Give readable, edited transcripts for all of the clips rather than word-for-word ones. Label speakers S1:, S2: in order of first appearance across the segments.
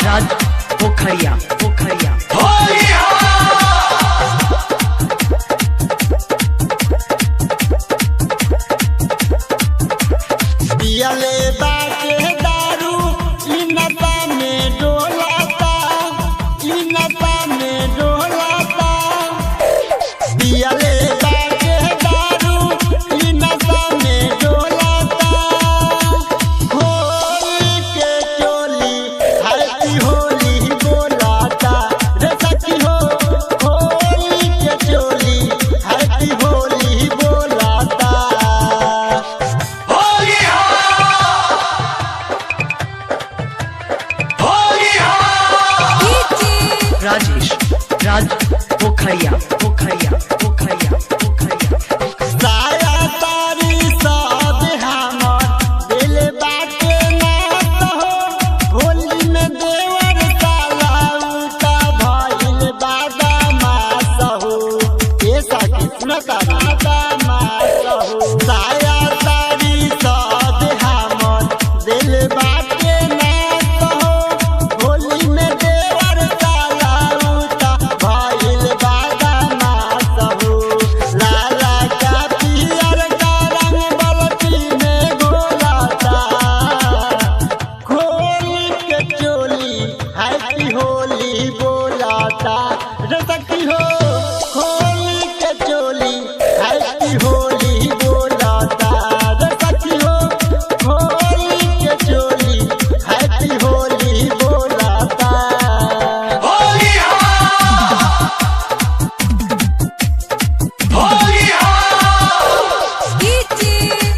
S1: राज पोखरिया पोखरिया
S2: पियले बाटे दारू ई नशा में डोलाता, ई नशा में डोलाता। पियले बाटे दारू ई नशा में डोलाता। होली के चोली हैप्पी होली बोलाता रे सखी हो। होली के चोली हैप्पी होली बोलाता।
S1: राज पोखरिया पोखरिया पोखरिया पोखरिया
S2: साया तारी सब हमर दिल बाटे नात हो। होली में देवर साला उता भइल बादामास हो। ए सखी सुन तारी बादामास हो। साया तारी सब हमर दिल बाटे नात हो। होली में देवर साला उता भइल बादामास हो। लाला का पियर का रंग बलती में घोलाता। खोल के चोली हैप्पी होली बोलाता रे सखी हो। खोल के चोली हैप्पी होली बोलाता रे सखी हो। खोल के चोली हैप्पी होली बोलाता।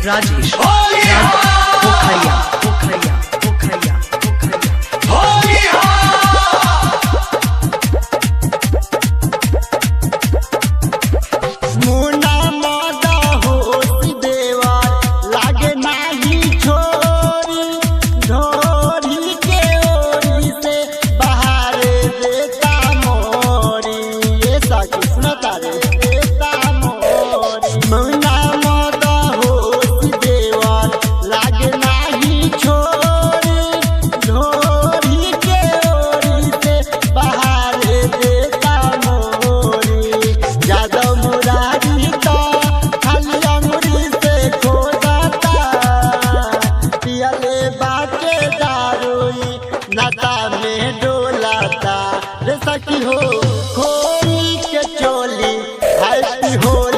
S1: राज पोखरिया पोखरिया पोखरिया पोखरिया
S2: मुना मादा होती देवर लागे नाही छोरी। ढोरी के ओरी से बाहर देता मोरी। ये सखी सुनता रे देता मोरी। मुना मादा होती देवर लागे नाही छोरी। ढोरी के ओरी से बाहर देता मोरी। यादव मुरारी तो खाली अंगुरी से खोदाता। पियले बाटे दारूई नशा में डोलाता रे सखी हो। खोली के चोली हैप्पी होली